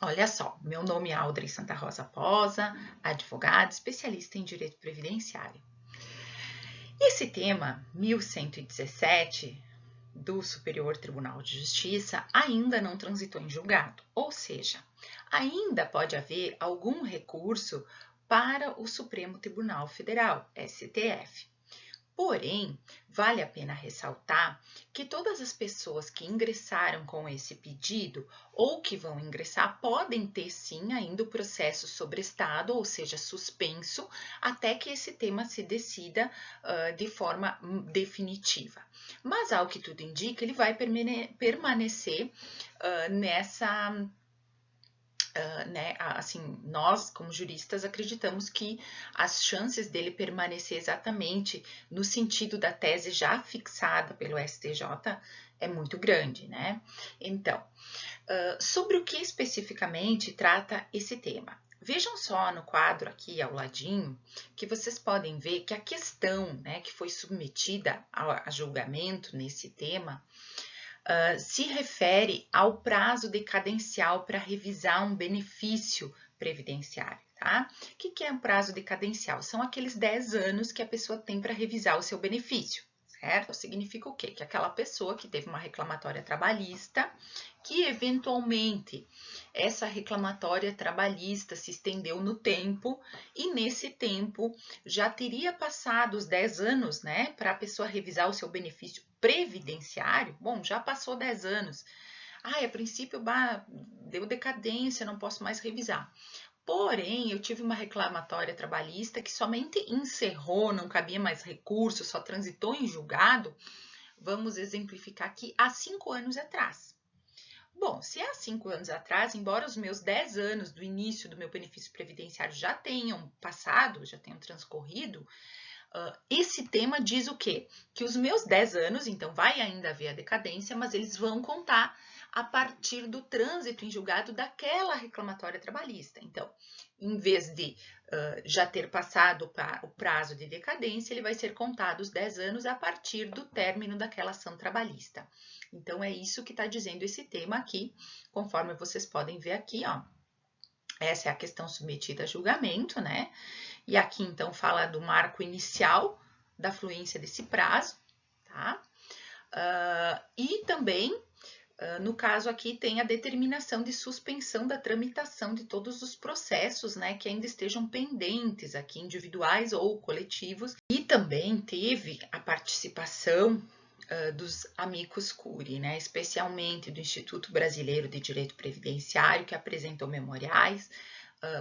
Olha só, meu nome é Audrey Santa Rosa Posa, advogada, especialista em direito previdenciário. Esse tema, 1117, do Superior Tribunal de Justiça, ainda não transitou em julgado, ou seja, ainda pode haver algum recurso para o Supremo Tribunal Federal, STF. Porém, vale a pena ressaltar que todas as pessoas que ingressaram com esse pedido ou que vão ingressar podem ter sim ainda o processo sobrestado, ou seja, suspenso, até que esse tema se decida de forma definitiva. Mas, ao que tudo indica, ele vai permanecer nessa assim, nós, como juristas, acreditamos que as chances dele permanecer exatamente no sentido da tese já fixada pelo STJ é muito grande, né? Então, sobre o que especificamente trata esse tema? Vejam só no quadro aqui ao ladinho, que vocês podem ver que a questão, né, que foi submetida a julgamento nesse tema, se refere ao prazo decadencial para revisar um benefício previdenciário, tá? O que é um prazo decadencial? São aqueles 10 anos que a pessoa tem para revisar o seu benefício, certo? Significa o quê? Que aquela pessoa que teve uma reclamatória trabalhista, que eventualmente essa reclamatória trabalhista se estendeu no tempo e nesse tempo já teria passado os 10 anos, né, para a pessoa revisar o seu benefício previdenciário. Bom, já passou 10 anos. A princípio deu decadência, não posso mais revisar. Porém, eu tive uma reclamatória trabalhista que somente encerrou, não cabia mais recurso, só transitou em julgado. Vamos exemplificar aqui há 5 anos atrás. Bom, se há 5 anos atrás, embora os meus 10 anos do início do meu benefício previdenciário já tenham passado, já tenham transcorrido, esse tema diz o quê? Que os meus 10 anos, então vai ainda haver a decadência, mas eles vão contar a partir do trânsito em julgado daquela reclamatória trabalhista. Então, em vez de já ter passado o prazo de decadência, ele vai ser contado os 10 anos a partir do término daquela ação trabalhista. Então, é isso que está dizendo esse tema aqui, conforme vocês podem ver aqui, ó. Essa é a questão submetida a julgamento, né? E aqui, então, fala do marco inicial da fluência desse prazo, tá? E também, no caso aqui, tem a determinação de suspensão da tramitação de todos os processos, né, que ainda estejam pendentes aqui, individuais ou coletivos. E também teve a participação dos amicus curiae, né, especialmente do Instituto Brasileiro de Direito Previdenciário, que apresentou memoriais.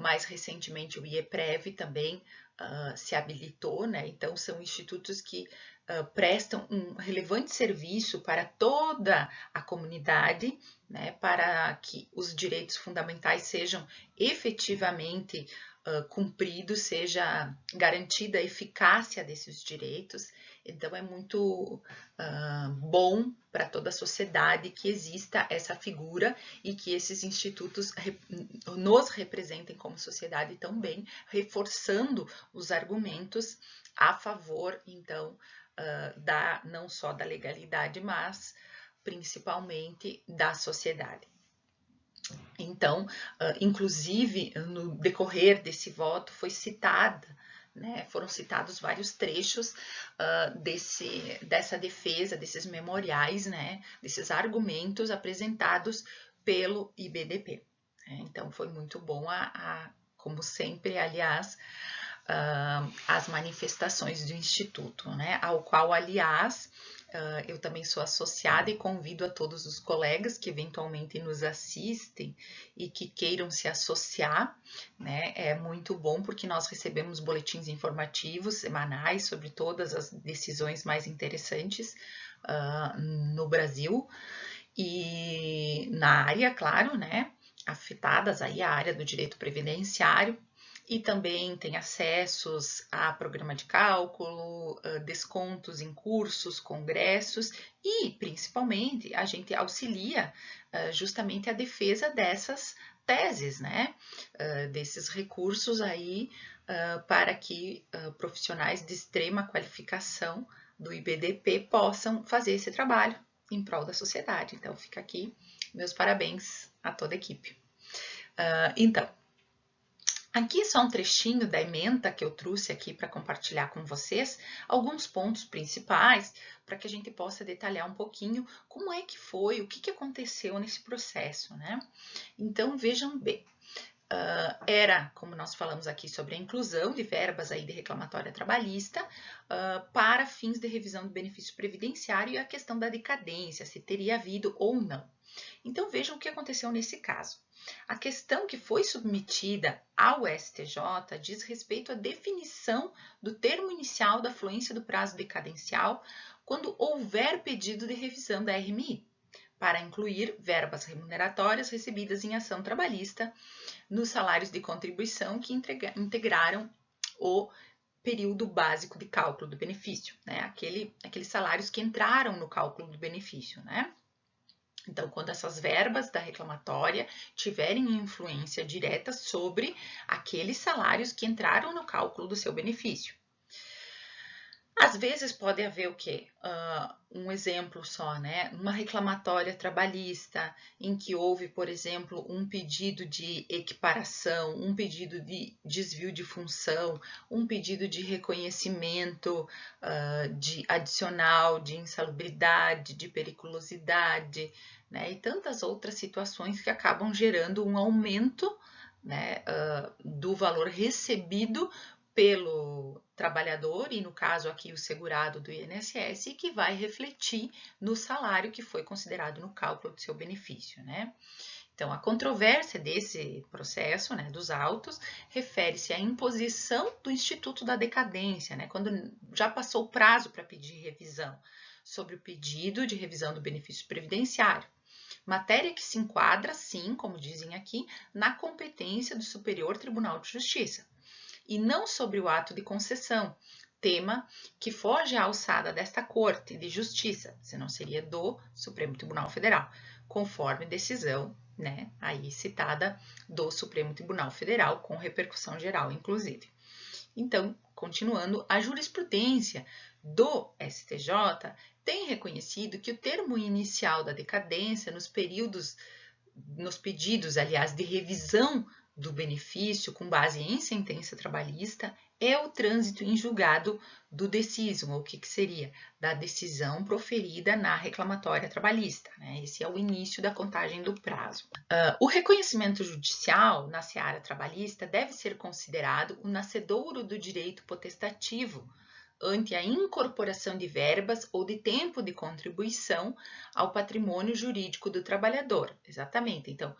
Mais recentemente, o IEPREV também se habilitou, né? Então, são institutos que prestam um relevante serviço para toda a comunidade, né? Para que os direitos fundamentais sejam efetivamente cumpridos, seja garantida a eficácia desses direitos. Então, é muito bom para toda a sociedade que exista essa figura e que esses institutos nos representem como sociedade também, reforçando os argumentos a favor, então, não só da legalidade, mas principalmente da sociedade. Então, inclusive, no decorrer desse voto foi citada, né, foram citados vários trechos dessa defesa, desses memoriais, né, desses argumentos apresentados pelo IBDP. Então, foi muito bom, como sempre, aliás, as manifestações do Instituto, né, ao qual, aliás, eu também sou associada e convido a todos os colegas que eventualmente nos assistem e que queiram se associar, né? É muito bom porque nós recebemos boletins informativos semanais sobre todas as decisões mais interessantes no Brasil e na área, claro, né? Afetadas aí a área do direito previdenciário. E também tem acessos a programa de cálculo, descontos em cursos, congressos e, principalmente, a gente auxilia justamente a defesa dessas teses, né? Desses recursos aí para que profissionais de extrema qualificação do IBDP possam fazer esse trabalho em prol da sociedade. Então, fica aqui meus parabéns a toda a equipe. Então, aqui é só um trechinho da ementa que eu trouxe aqui para compartilhar com vocês, alguns pontos principais para que a gente possa detalhar um pouquinho como é que foi, o que aconteceu nesse processo, né? Então, vejam bem. Era, como nós falamos aqui, sobre a inclusão de verbas aí de reclamatória trabalhista para fins de revisão do benefício previdenciário e a questão da decadência, se teria havido ou não. Então, vejam o que aconteceu nesse caso. A questão que foi submetida ao STJ diz respeito à definição do termo inicial da fluência do prazo decadencial quando houver pedido de revisão da RMI, para incluir verbas remuneratórias recebidas em ação trabalhista nos salários de contribuição que integraram o período básico de cálculo do benefício, né? Aqueles salários que entraram no cálculo do benefício, né? Então, quando essas verbas da reclamatória tiverem influência direta sobre aqueles salários que entraram no cálculo do seu benefício. Às vezes pode haver o quê? Um exemplo só, né? Uma reclamatória trabalhista em que houve, por exemplo, um pedido de equiparação, um pedido de desvio de função, um pedido de reconhecimento de adicional, de insalubridade, de periculosidade, né? E tantas outras situações que acabam gerando um aumento, né, do valor recebido pelo trabalhador, e no caso aqui o segurado do INSS, que vai refletir no salário que foi considerado no cálculo do seu benefício, né? Então, a controvérsia desse processo, né, dos autos, refere-se à imposição do Instituto da Decadência, né, quando já passou o prazo para pedir revisão, sobre o pedido de revisão do benefício previdenciário. Matéria que se enquadra, sim, como dizem aqui, na competência do Superior Tribunal de Justiça, e não sobre o ato de concessão, tema que foge à alçada desta Corte de Justiça, senão seria do Supremo Tribunal Federal, conforme decisão, né, aí citada do Supremo Tribunal Federal, com repercussão geral, inclusive. Então, continuando, a jurisprudência do STJ tem reconhecido que o termo inicial da decadência nos pedidos, aliás, de revisão do benefício com base em sentença trabalhista é o trânsito em julgado do decisum, ou o que seria? Da decisão proferida na reclamatória trabalhista, né? Esse é o início da contagem do prazo. O reconhecimento judicial na seara trabalhista deve ser considerado o nascedouro do direito potestativo ante a incorporação de verbas ou de tempo de contribuição ao patrimônio jurídico do trabalhador. Exatamente. Então,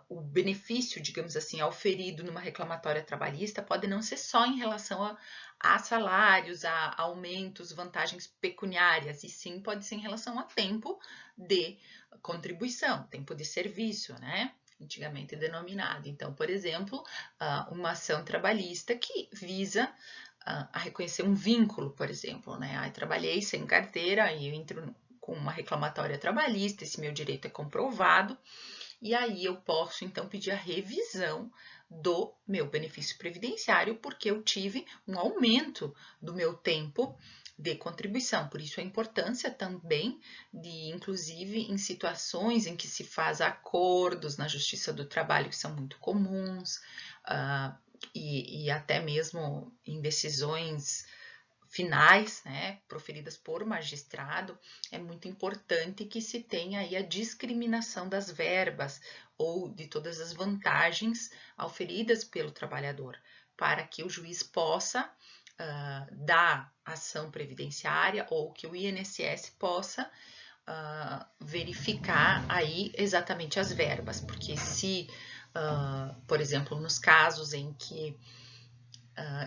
o benefício, digamos assim, auferido numa reclamatória trabalhista pode não ser só em relação a salários, a aumentos, vantagens pecuniárias, e sim pode ser em relação a tempo de contribuição, tempo de serviço, né? Antigamente denominado. Então, por exemplo, uma ação trabalhista que visa a reconhecer um vínculo, por exemplo, né? Trabalhei sem carteira e eu entro com uma reclamatória trabalhista, esse meu direito é comprovado, e aí eu posso então pedir a revisão do meu benefício previdenciário, porque eu tive um aumento do meu tempo de contribuição. Por isso a importância também de, inclusive, em situações em que se faz acordos na Justiça do Trabalho, que são muito comuns, e até mesmo em decisões finais, né, proferidas por magistrado, é muito importante que se tenha aí a discriminação das verbas ou de todas as vantagens auferidas pelo trabalhador, para que o juiz possa dar ação previdenciária ou que o INSS possa verificar aí exatamente as verbas, porque se por exemplo, nos casos em que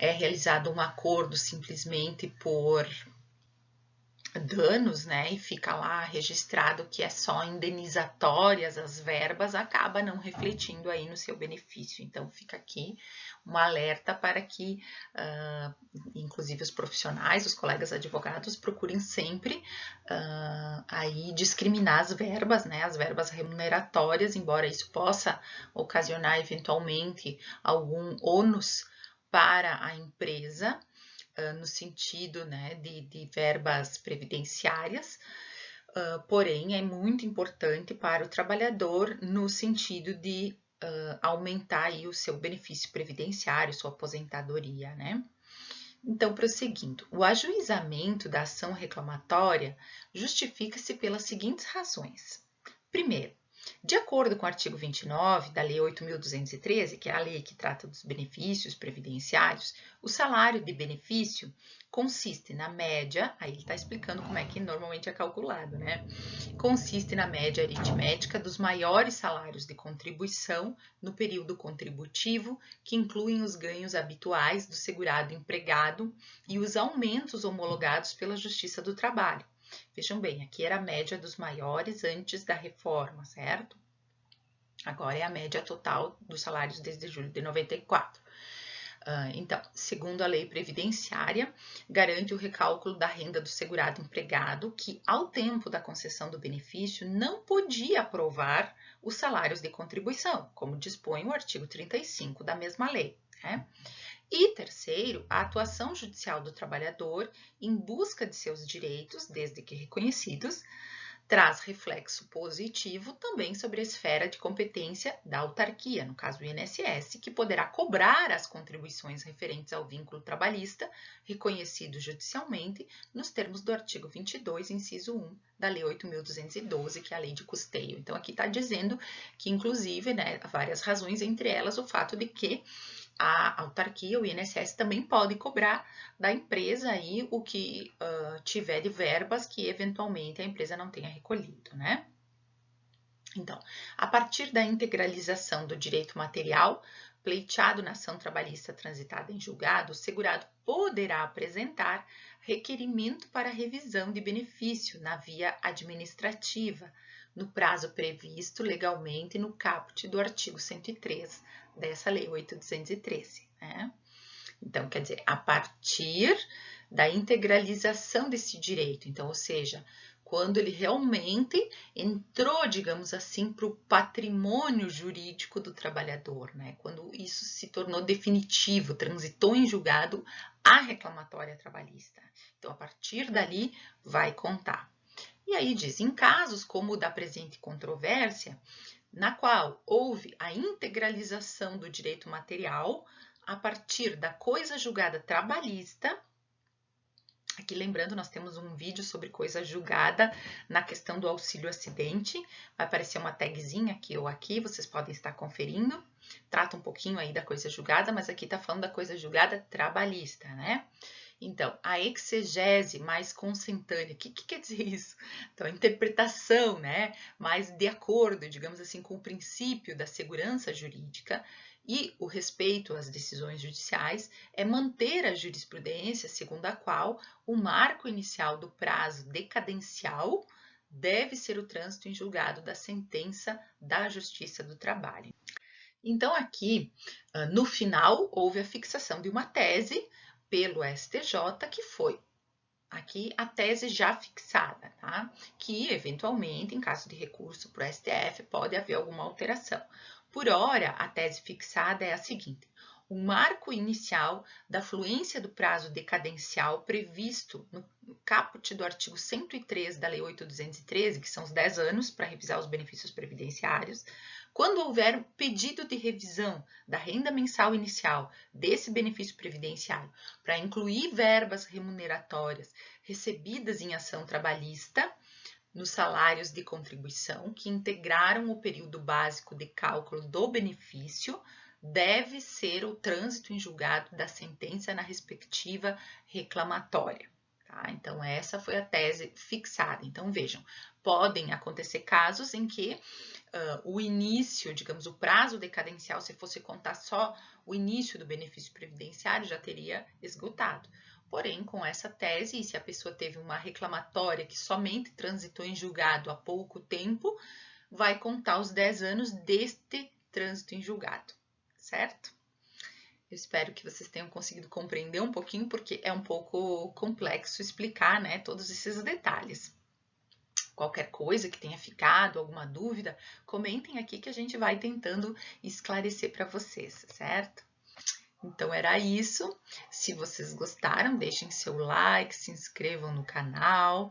é realizado um acordo simplesmente por danos, né, e fica lá registrado que é só indenizatórias as verbas, acaba não refletindo aí no seu benefício. Então, fica aqui um alerta para que, inclusive os profissionais, os colegas advogados, procurem sempre aí discriminar as verbas, né, as verbas remuneratórias, embora isso possa ocasionar eventualmente algum ônus para a empresa, no sentido, né, de verbas previdenciárias, porém é muito importante para o trabalhador no sentido de aumentar aí o seu benefício previdenciário, sua aposentadoria, né? Então, prosseguindo, o ajuizamento da ação reclamatória justifica-se pelas seguintes razões. Primeiro, de acordo com o artigo 29 da Lei 8.213, que é a lei que trata dos benefícios previdenciários, o salário de benefício consiste na média, aí ele está explicando como é que normalmente é calculado, né? Consiste na média aritmética dos maiores salários de contribuição no período contributivo, que incluem os ganhos habituais do segurado empregado e os aumentos homologados pela Justiça do Trabalho. Vejam bem, aqui era a média dos maiores antes da reforma, certo? Agora é a média total dos salários desde julho de 94. Então, segundo a lei previdenciária, garante o recálculo da renda do segurado empregado que, ao tempo da concessão do benefício, não podia aprovar os salários de contribuição, como dispõe o artigo 35 da mesma lei, né? E terceiro, a atuação judicial do trabalhador em busca de seus direitos, desde que reconhecidos, traz reflexo positivo também sobre a esfera de competência da autarquia, no caso o INSS, que poderá cobrar as contribuições referentes ao vínculo trabalhista reconhecido judicialmente nos termos do artigo 22, inciso 1 da Lei 8.212, que é a lei de custeio. Então, aqui está dizendo que, inclusive, né, há várias razões, entre elas o fato de que a autarquia, o INSS, também pode cobrar da empresa aí o que tiver de verbas que eventualmente a empresa não tenha recolhido, né? Então, a partir da integralização do direito material pleiteado na ação trabalhista transitada em julgado, o segurado poderá apresentar requerimento para revisão de benefício na via administrativa, no prazo previsto legalmente no caput do artigo 103 dessa Lei 8.213, né? Então, quer dizer, a partir da integralização desse direito, então, ou seja, quando ele realmente entrou, digamos assim, para o patrimônio jurídico do trabalhador, né? Quando isso se tornou definitivo, transitou em julgado a reclamatória trabalhista. Então, a partir dali, vai contar. E aí diz, em casos como o da presente controvérsia, na qual houve a integralização do direito material a partir da coisa julgada trabalhista. Aqui lembrando, nós temos um vídeo sobre coisa julgada na questão do auxílio acidente. Vai aparecer uma tagzinha aqui ou aqui, vocês podem estar conferindo. Trata um pouquinho aí da coisa julgada, mas aqui está falando da coisa julgada trabalhista, né? Então, a exegese mais consentânea, o que quer dizer isso? Então, a interpretação, né, mais de acordo, digamos assim, com o princípio da segurança jurídica e o respeito às decisões judiciais é manter a jurisprudência segundo a qual o marco inicial do prazo decadencial deve ser o trânsito em julgado da sentença da Justiça do Trabalho. Então, aqui, no final, houve a fixação de uma tese pelo STJ, que foi aqui a tese já fixada, tá? Que, eventualmente, em caso de recurso para o STF, pode haver alguma alteração. Por ora, a tese fixada é a seguinte: o marco inicial da fluência do prazo decadencial previsto no caput do artigo 103 da Lei 8.213, que são os 10 anos para revisar os benefícios previdenciários, quando houver pedido de revisão da renda mensal inicial desse benefício previdenciário para incluir verbas remuneratórias recebidas em ação trabalhista nos salários de contribuição que integraram o período básico de cálculo do benefício, deve ser o trânsito em julgado da sentença na respectiva reclamatória. Tá? Então, essa foi a tese fixada. Então, vejam, podem acontecer casos em que o início, digamos, o prazo decadencial, se fosse contar só o início do benefício previdenciário, já teria esgotado. Porém, com essa tese, e se a pessoa teve uma reclamatória que somente transitou em julgado há pouco tempo, vai contar os 10 anos deste trânsito em julgado, certo? Eu espero que vocês tenham conseguido compreender um pouquinho, porque é um pouco complexo explicar, né, todos esses detalhes. Qualquer coisa que tenha ficado, alguma dúvida, comentem aqui que a gente vai tentando esclarecer para vocês, certo? Então era isso. Se vocês gostaram, deixem seu like, se inscrevam no canal,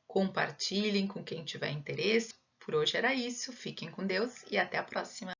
compartilhem com quem tiver interesse. Por hoje era isso. Fiquem com Deus e até a próxima.